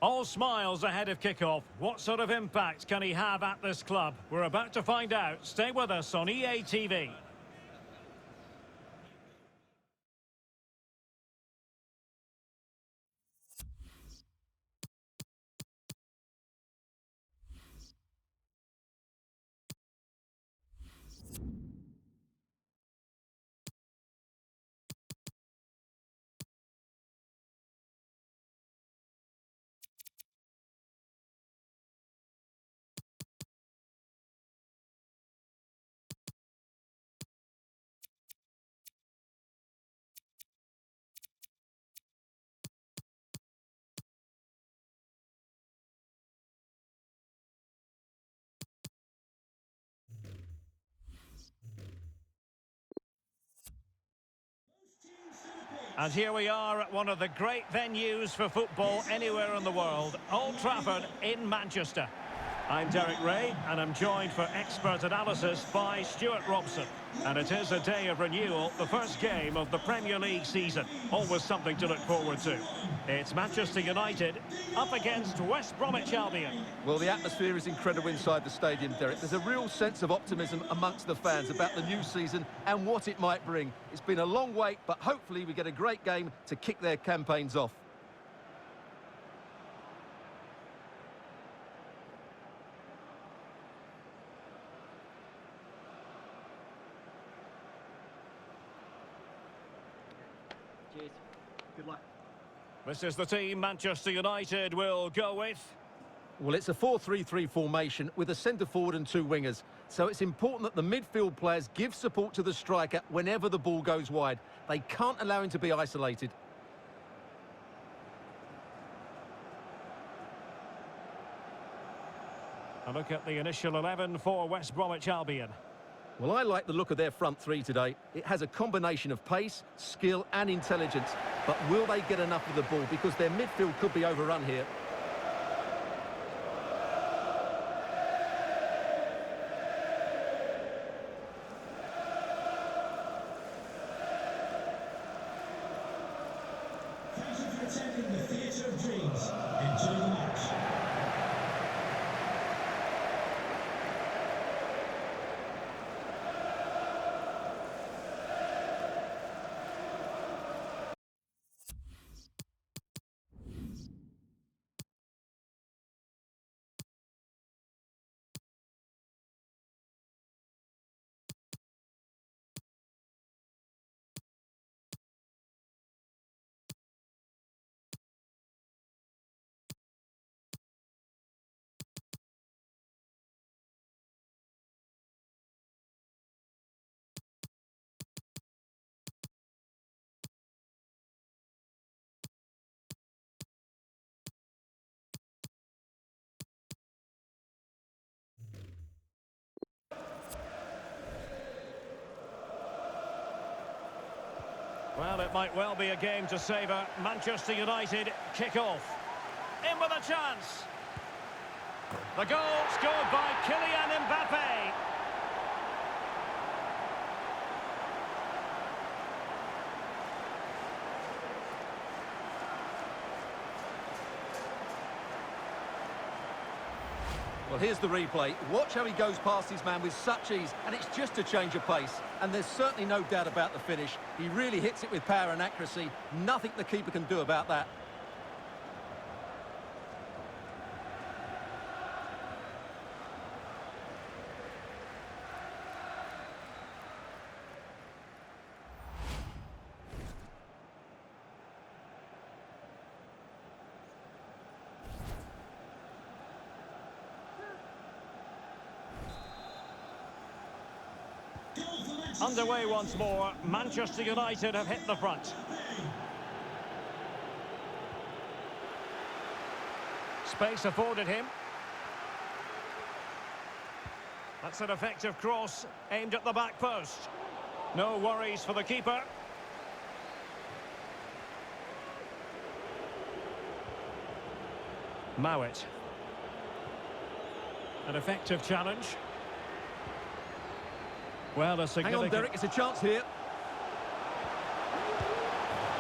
All smiles ahead of kickoff. What sort of impact can he have at this club? We're about to find out. Stay with us on EA TV. And here we are at one of the great venues for football anywhere in the world, Old Trafford in Manchester. I'm Derek Ray, and I'm joined for expert analysis by Stuart Robson. And it is a day of renewal, the first game of the Premier League season. Always something to look forward to. It's Manchester United up against West Bromwich Albion. Well, the atmosphere is incredible inside the stadium, Derek. There's a real sense of optimism amongst the fans about the new season and what it might bring. It's been a long wait, but hopefully we get a great game to kick their campaigns off. Cheers. Good luck. This is the team Manchester United will go with. Well, it's a 4-3-3 formation with a centre-forward and two wingers. So it's important that the midfield players give support to the striker whenever the ball goes wide. They can't allow him to be isolated. A look at the initial 11 for West Bromwich Albion. Well, I like the look of their front three today. It has a combination of pace, skill and intelligence. But will they get enough of the ball? Because their midfield could be overrun here. Thank you for attending the Theatre of Dreams. Enjoy the match. Well, it might well be a game to savour. Manchester United kick off. In with a chance. The goal scored by Kylian Mbappe. Well, here's the replay. Watch how he goes past his man with such ease, and it's just a change of pace. And there's certainly no doubt about the finish. He really hits it with power and accuracy. Nothing the keeper can do about that. Underway once more. Manchester United have hit the front. Space afforded him. That's an effective cross aimed at the back post. No worries for the keeper. Mowat. An effective challenge. Well, a significant... Hang on, Derek, it's a chance here.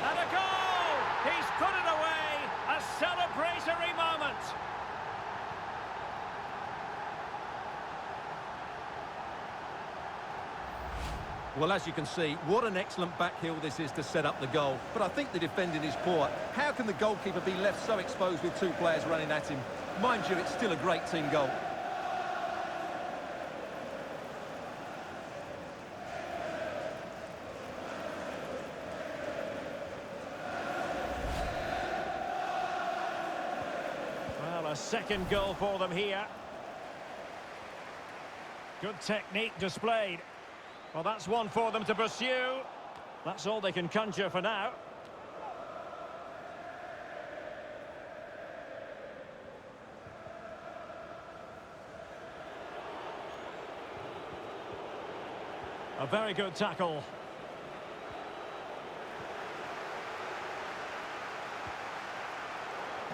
And a goal! He's put it away! A celebratory moment! Well, as you can see, what an excellent back heel this is to set up the goal. But I think the defending is poor. How can the goalkeeper be left so exposed with two players running at him? Mind you, it's still a great team goal. Well, a second goal for them here. Good technique displayed. Well, that's one for them to pursue. That's all they can conjure for now. A very good tackle.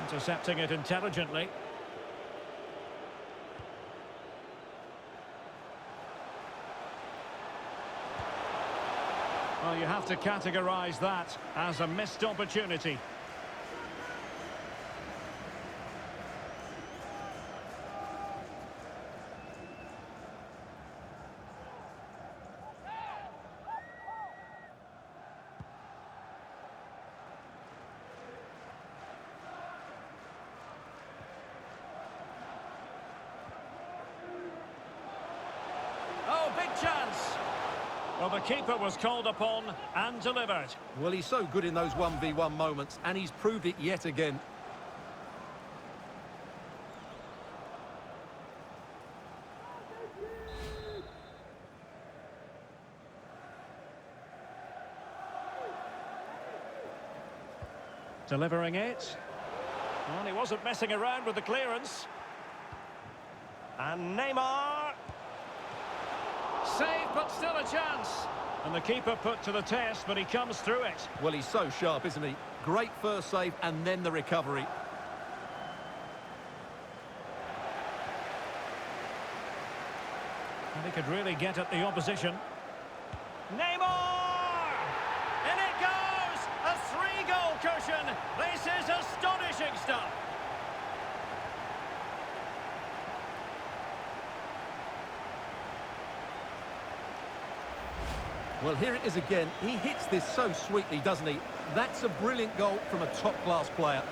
Intercepting it intelligently. Well, you have to categorise that as a missed opportunity. Oh, big chance! Well, the keeper was called upon and delivered. Well, he's so good in those 1v1 moments, and he's proved it yet again. Delivering it. Well, he wasn't messing around with the clearance. And Neymar. Save, but still a chance. And the keeper put to the test, but he comes through it. Well, he's so sharp, isn't he? Great first save and then the recovery. And he could really get at the opposition. Neymar! In it goes! A 3-goal cushion. This is astonishing stuff. Well, here it is again. He hits this so sweetly, doesn't he? That's a brilliant goal from a top-class player.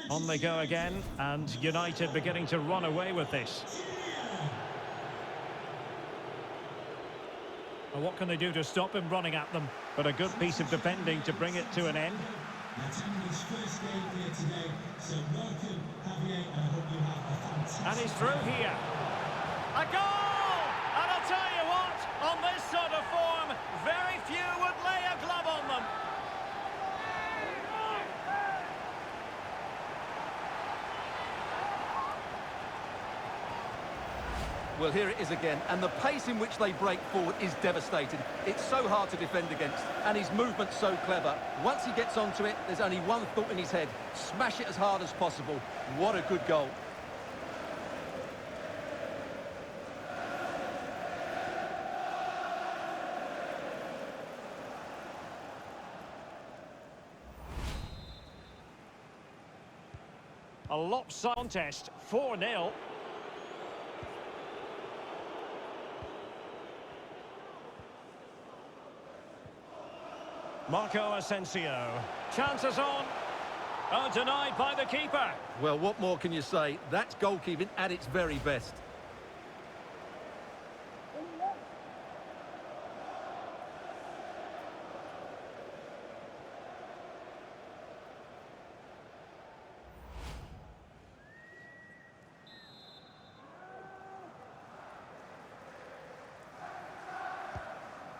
On they go again, and United beginning to run away with this. Well, what can they do to stop him running at them? But a good piece of defending to bring it to an end. That's Andy's first game here today, so welcome, Javier, and I hope you have a fantastic... And he's through here. A goal! And I'll tell you what, on this sort of form, very few would lay a glove on them. Well, here it is again, and the pace in which they break forward is devastating. It's so hard to defend against, and his movement's so clever. Once he gets onto it, there's only one thought in his head: smash it as hard as possible. What a good goal. A lopsided contest, 4-0. Marco Asensio. Chances on. Oh, denied by the keeper. Well, what more can you say? That's goalkeeping at its very best.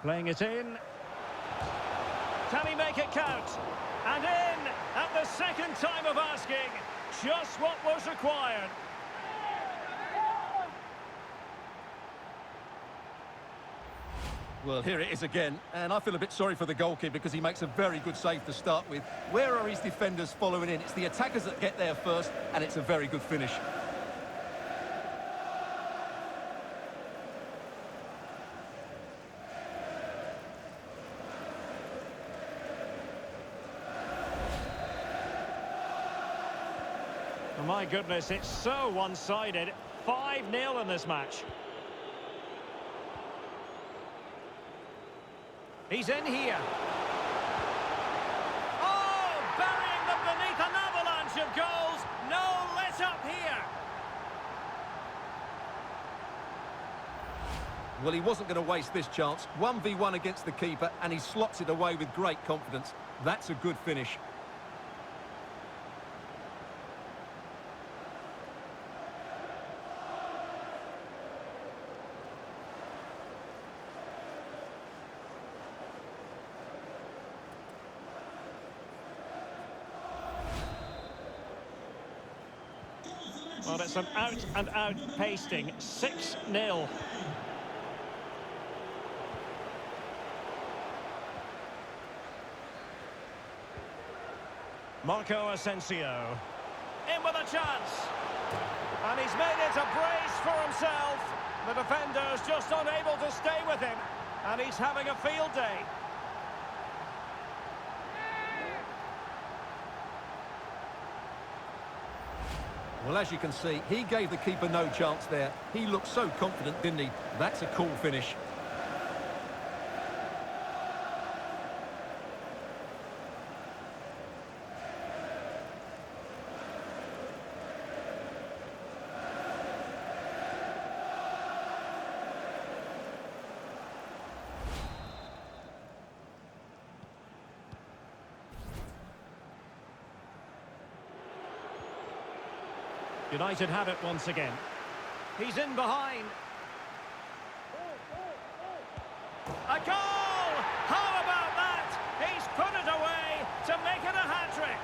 Playing it in. Can he make it count? And in at the second time of asking. Just what was required. Well, here it is again, and I feel a bit sorry for the goalkeeper because he makes a very good save to start with. Where are his defenders following in? It's the attackers that get there first, and it's a very good finish. Oh, my goodness, it's so one-sided. 5-0 in this match. He's in here. Oh, burying them beneath an avalanche of goals. No let up here. Well, he wasn't going to waste this chance. 1v1 against the keeper, and he slots it away with great confidence. That's a good finish. Well, it's an out-and-out pasting. 6-0. Marco Asensio. In with a chance. And he's made it a brace for himself. The defender's just unable to stay with him. And he's having a field day. Well, as you can see, he gave the keeper no chance there. He looked so confident, didn't he? That's a cool finish. United have it once again. He's in behind. A goal! How about that? He's put it away to make it a hat-trick.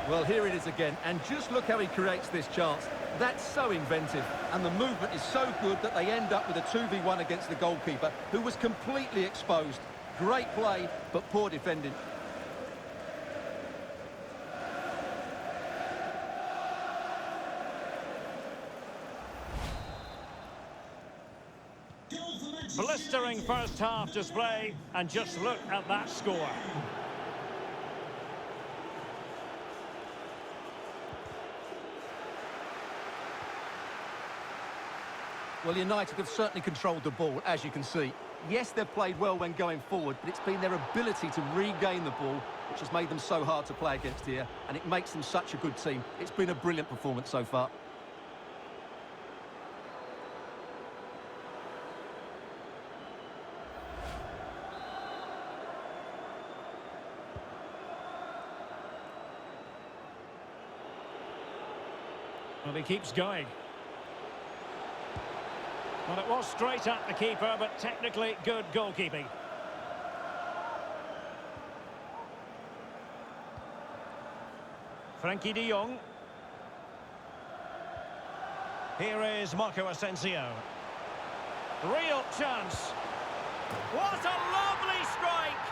Well, here it is again, and just look how he creates this chance. That's so inventive, and the movement is so good that they end up with a 2v1 against the goalkeeper, who was completely exposed. Great play, but poor defending. Blistering first half display, and just look at that score. Well, United have certainly controlled the ball, as you can see. Yes, they've played well when going forward, but it's been their ability to regain the ball which has made them so hard to play against here, and it makes them such a good team. It's been a brilliant performance so far. Well, he keeps going. Well, it was straight at the keeper, but technically good goalkeeping. Frankie de Jong. Here is Marco Asensio. Real chance. What a lovely strike!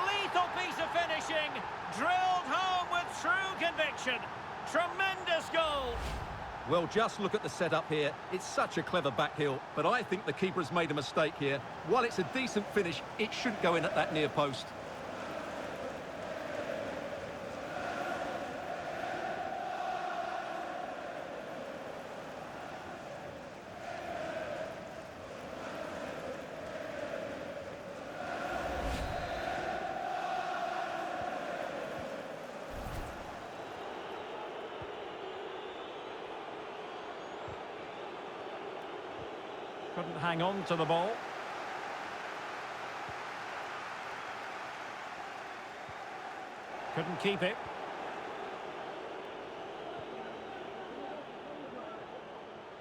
Lethal piece of finishing. Drilled home with true conviction. Tremendous goal. Well, just look at the setup here. It's such a clever back heel, but I think the keeper has made a mistake here. While it's a decent finish, it shouldn't go in at that near post. Couldn't hang on to the ball. Couldn't keep it.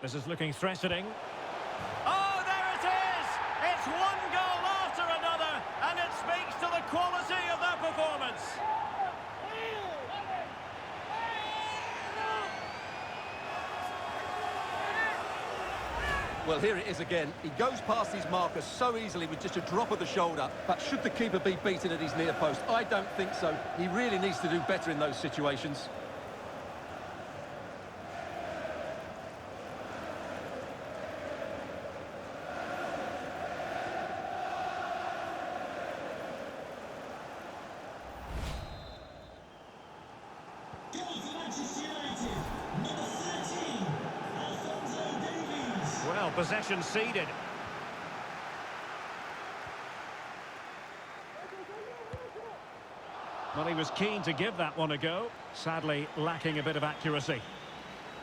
This is looking threatening. Oh, there it is! It's one goal after another, and it speaks to the quality of their performance. Well, here it is again. He goes past his marker so easily with just a drop of the shoulder. But should the keeper be beaten at his near post? I don't think so. He really needs to do better in those situations. Well, possession ceded. Well, he was keen to give that one a go. Sadly, lacking a bit of accuracy.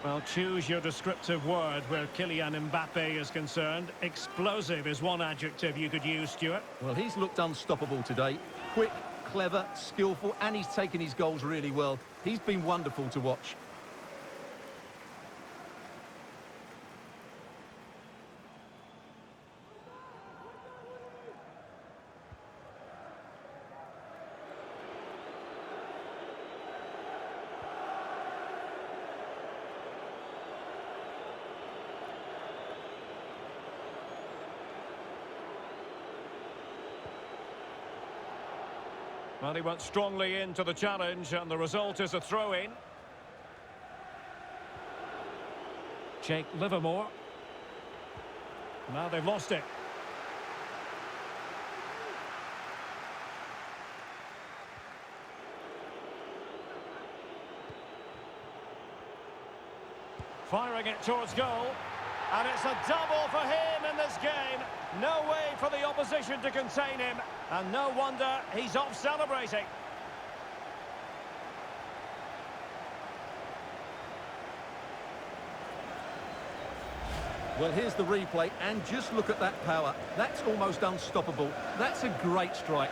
Well, choose your descriptive word where Kylian Mbappe is concerned. Explosive is one adjective you could use, Stuart. Well, he's looked unstoppable today. Quick, clever, skillful, and he's taken his goals really well. He's been wonderful to watch. Well, he went strongly into the challenge, and the result is a throw-in. Jake Livermore. Now they've lost it. Firing it towards goal. And it's a double for him in this game. No way for the opposition to contain him. And no wonder he's off celebrating. Well, here's the replay, and just look at that power. That's almost unstoppable. That's a great strike.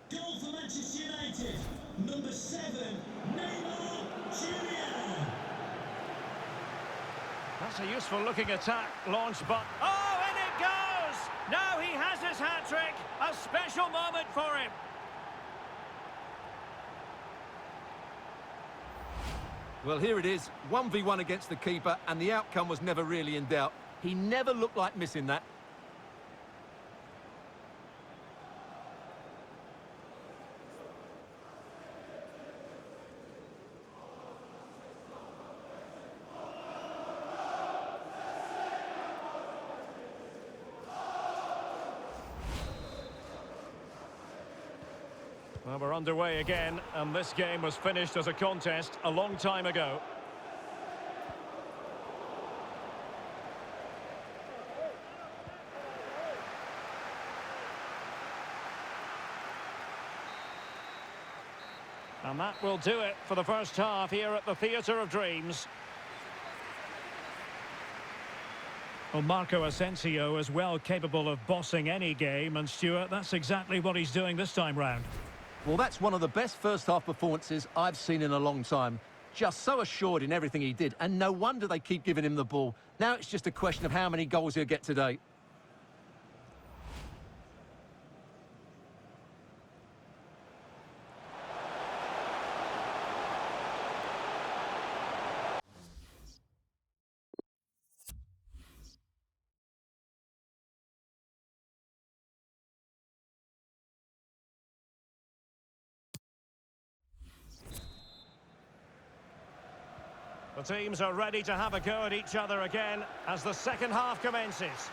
Goal for Manchester United, number 7, Neymar Jr. That's a useful looking attack launched, but... Oh, and it goes! Now he has his hat-trick. A special moment for him. Well, here it is, 1v1 against the keeper, and the outcome was never really in doubt. He never looked like missing that. Well, we're underway again, and this game was finished as a contest a long time ago. And that will do it for the first half here at the Theatre of Dreams. Well, Marco Asensio is well capable of bossing any game, and Stuart, that's exactly what he's doing this time round. Well, that's one of the best first-half performances I've seen in a long time. Just so assured in everything he did, and no wonder they keep giving him the ball. Now it's just a question of how many goals he'll get today. The teams are ready to have a go at each other again as the second half commences.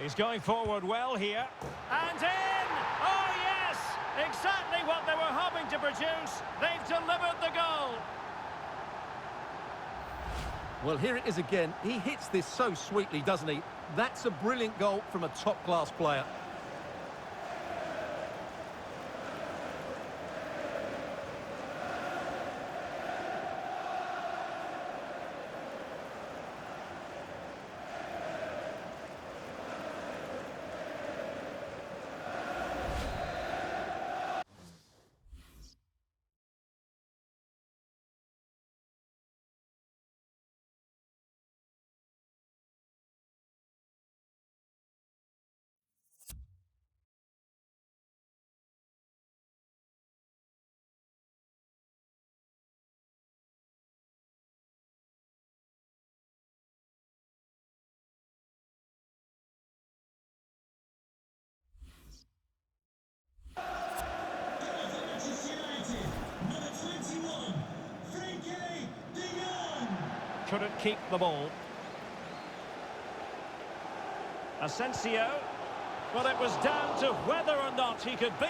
He's going forward well here. And in! Oh, yes! Exactly what they were hoping to produce. They've delivered the goal. Well, here it is again. He hits this so sweetly, doesn't he? That's a brilliant goal from a top-class player. couldn't keep the ball. Asensio. Well, it was down to whether or not he could beat.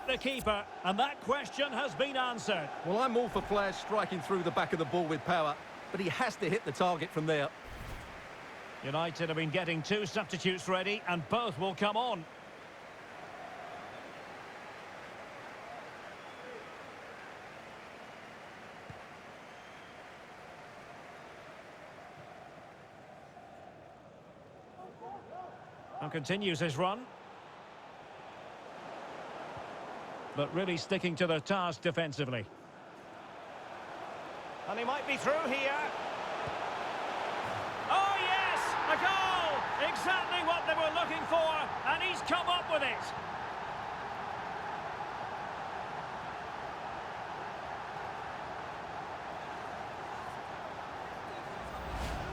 The keeper, and that question has been answered. Well, I'm all for players striking through the back of the ball with power, but he has to hit the target from there. United have been getting two substitutes ready, and both will come on. And continues his run. But really sticking to their task defensively. And he might be through here. Oh, yes! A goal! Exactly what they were looking for, and he's come up with it.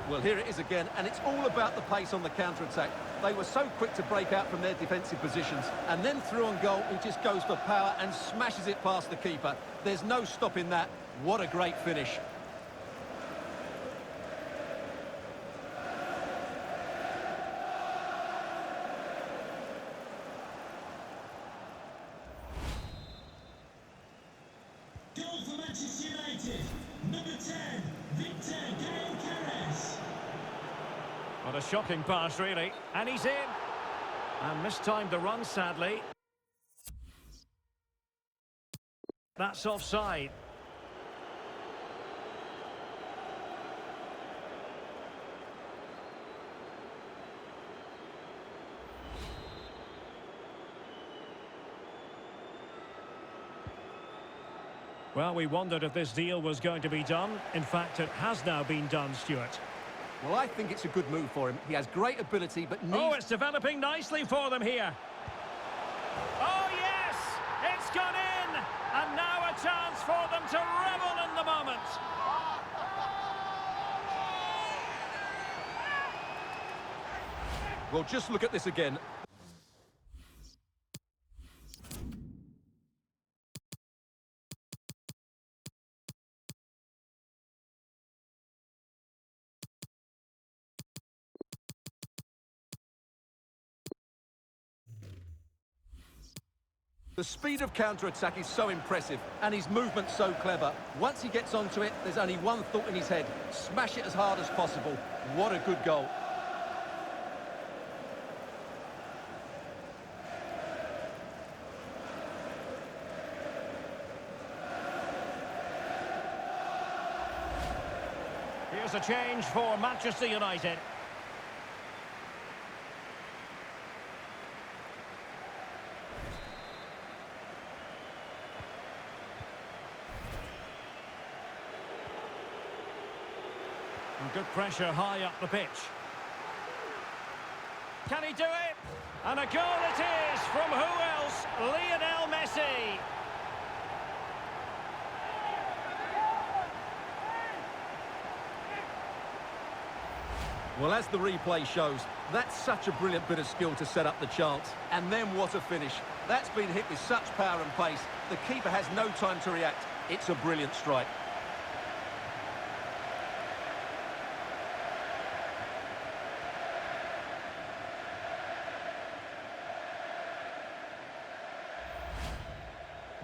Well, here it is again, and it's all about the pace on the counter-attack. They were so quick to break out from their defensive positions, and then through on goal, he just goes for power and smashes it past the keeper. There's no stopping that. What a great finish. Goal for Manchester United. Number 10, Victor Gale-Keres. What a shocking pass, really. And he's in. And mistimed the run, sadly. That's offside. Well, we wondered if this deal was going to be done. In fact, it has now been done, Stuart. Well, I think it's a good move for him. He has great ability, but needs... Oh, it's developing nicely for them here. Oh, yes! It's gone in! And now a chance for them to revel in the moment. Well, just look at this again. The speed of counter-attack is so impressive, and his movement so clever. Once he gets onto it, there's only one thought in his head. Smash it as hard as possible. What a good goal. Here's a change for Manchester United. And good pressure high up the pitch. Can he do it? And a goal it is from who else? Lionel Messi. Well, as the replay shows, that's such a brilliant bit of skill to set up the chance. And then what a finish. That's been hit with such power and pace. The keeper has no time to react. It's a brilliant strike.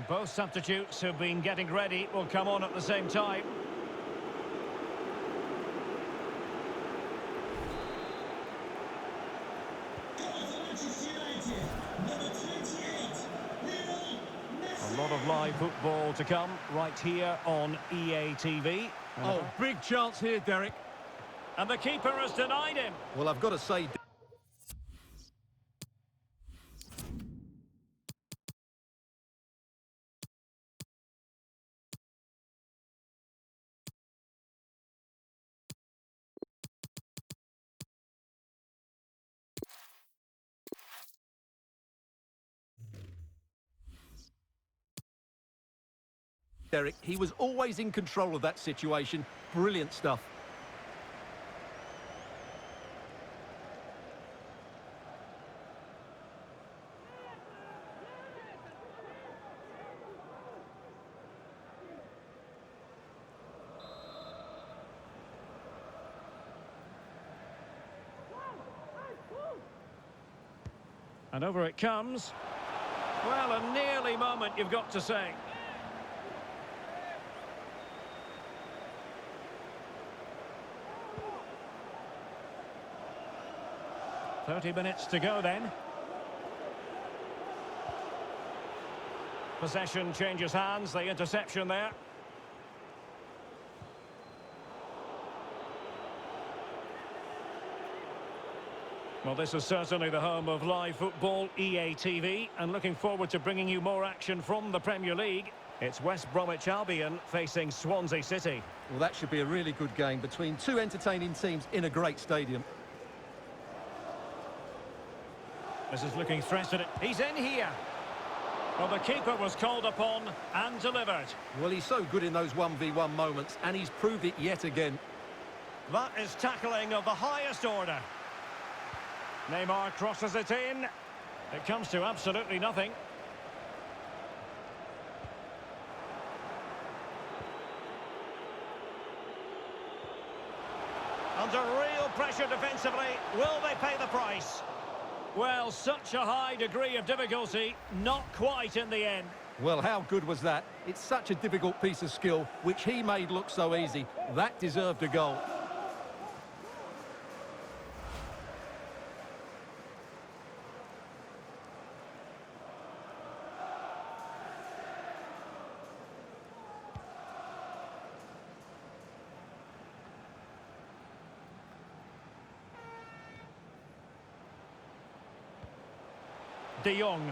Both substitutes who've been getting ready will come on at the same time. A lot of live football to come right here on EA TV. Oh, big chance here, Derek. And the keeper has denied him. Well, I've got to say... Derek, he was always in control of that situation. Brilliant stuff. And over it comes. Well, a nearly moment, you've got to say. "30 minutes to go then." Possession changes hands, the interception there. Well, this is certainly the home of live football, EA TV, and looking forward to bringing you more action from the Premier League. It's West Bromwich Albion facing Swansea City. Well, that should be a really good game between two entertaining teams in a great stadium. This is looking threatening. He's in here. Well, the keeper was called upon and delivered. Well, he's so good in those 1v1 moments, and he's proved it yet again. That is tackling of the highest order. Neymar crosses it in. It comes to absolutely nothing. Under real pressure defensively. Will they pay the price? Well, such a high degree of difficulty, not quite in the end. Well, how good was that? It's such a difficult piece of skill, which he made look so easy. That deserved a goal. De Jong.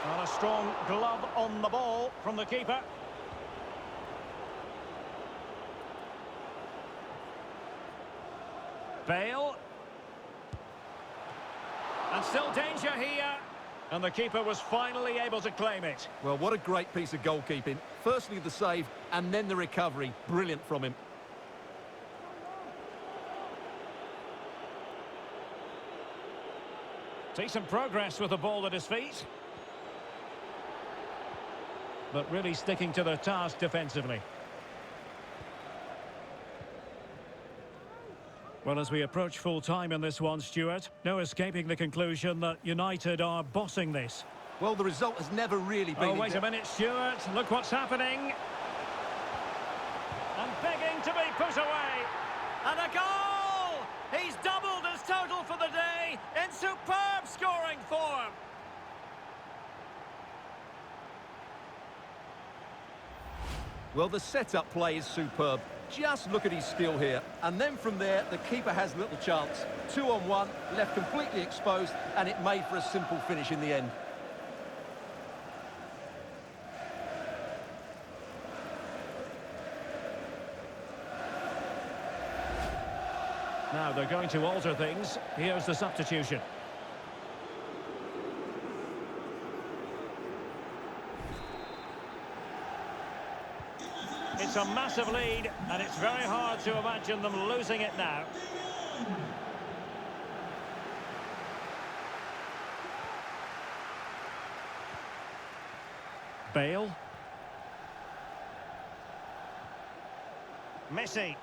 And a strong glove on the ball from the keeper. Bale. And still danger here. And the keeper was finally able to claim it. Well, what a great piece of goalkeeping. Firstly, the save, and then the recovery. Brilliant from him. Decent progress with the ball at his feet. But really sticking to their task defensively. Well, as we approach full time in this one, Stuart, no escaping the conclusion that United are bossing this. Well, the result has never really been... Oh, wait a minute, Stuart. Look what's happening. And begging to be put away. And a goal! He's doubled his total for the day in superb scoring form. Well, the set-up play is superb. Just look at his skill here. And then from there, the keeper has little chance. 2-on-1, left completely exposed, and it made for a simple finish in the end. Now they're going to alter things. Here's the substitution. It's a massive lead, and it's very hard to imagine them losing it now. Bale. Messi.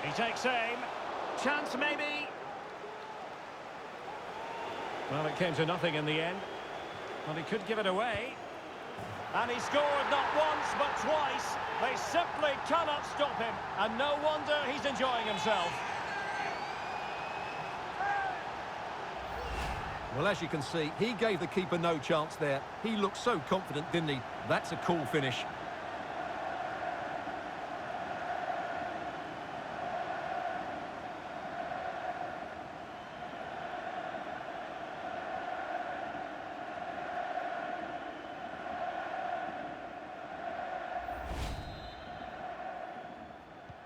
He takes aim. Chance maybe. Well, it came to nothing in the end. Well, he could give it away. And he scored not once, but twice. They simply cannot stop him. And no wonder he's enjoying himself. Well, as you can see, he gave the keeper no chance there. He looked so confident, didn't he? That's a cool finish.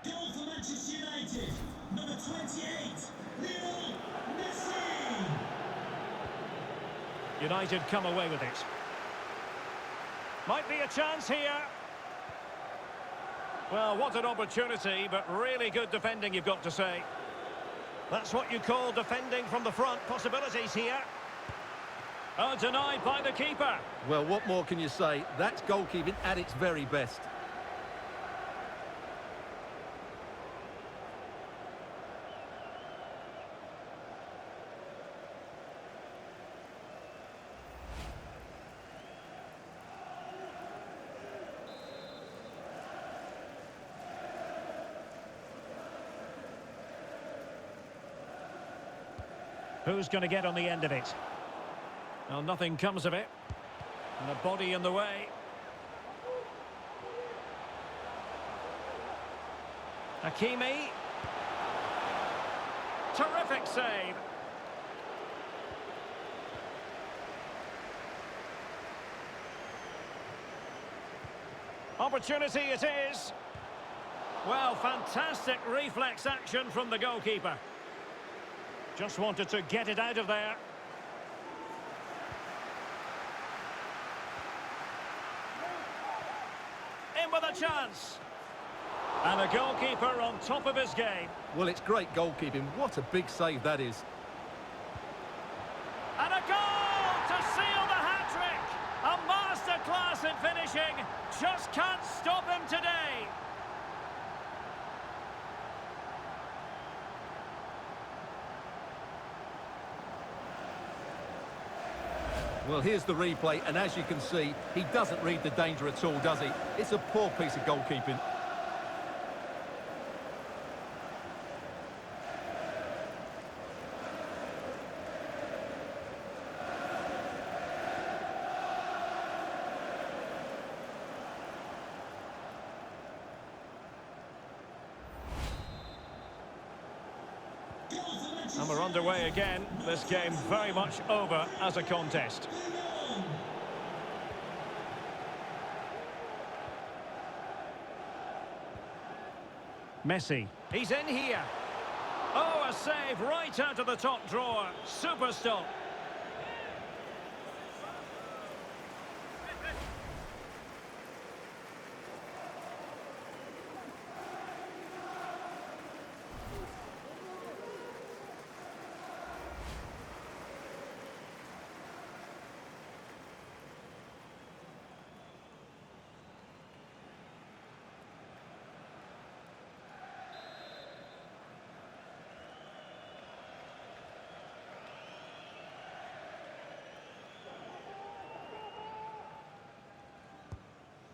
Goal for Manchester United, number 28, Lionel Messi. United come away with it. Might be a chance here. Well, what an opportunity, but really good defending, you've got to say. That's what you call defending from the front. Possibilities here. Oh, denied by the keeper. Well, what more can you say? That's goalkeeping at its very best. Who's going to get on the end of it? Well, nothing comes of it. And a body in the way. Hakimi. Terrific save. Opportunity it is. Well, fantastic reflex action from the goalkeeper. Just wanted to get it out of there. In with a chance. And the goalkeeper on top of his game. Well, it's great goalkeeping. What a big save that is. And a goal to seal the hat-trick. A masterclass in finishing. Just can't stop him today. Well, here's the replay, and as you can see, he doesn't read the danger at all, does he? It's a poor piece of goalkeeping. And we're underway again. This game very much over as a contest. Messi. He's in here. Oh, a save right out of the top drawer. Super stop.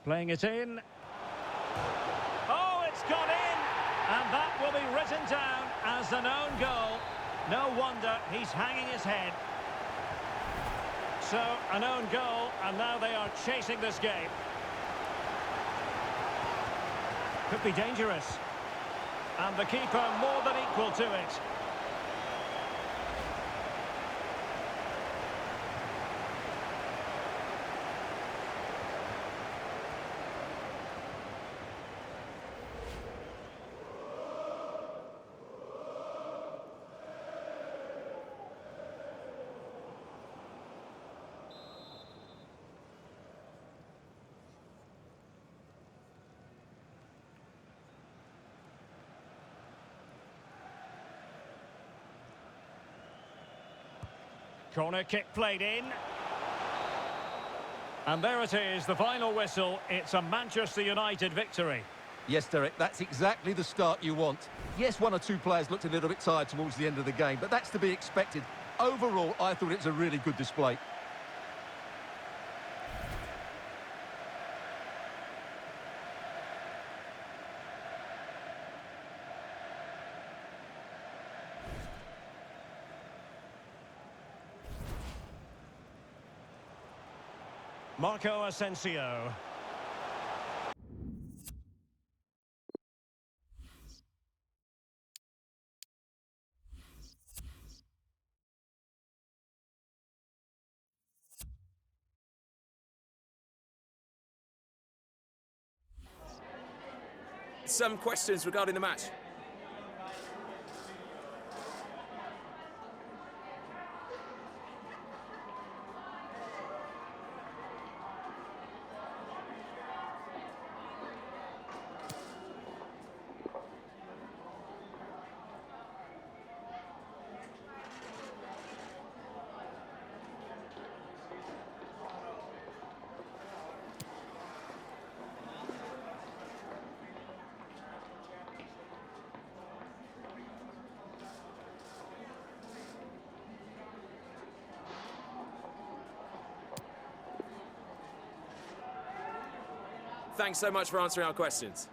Playing it in. Oh, it's gone in! And that will be written down as an own goal. No wonder he's hanging his head. So, an own goal, and now they are chasing this game. Could be dangerous. And the keeper more than equal to it. Corner kick played in. And there it is, the final whistle. It's a Manchester United victory. Yes, Derek, that's exactly the start you want. Yes, one or two players looked a little bit tired towards the end of the game, but that's to be expected. Overall, I thought it was a really good display. Marco Asensio. Some questions regarding the match. Thanks so much for answering our questions.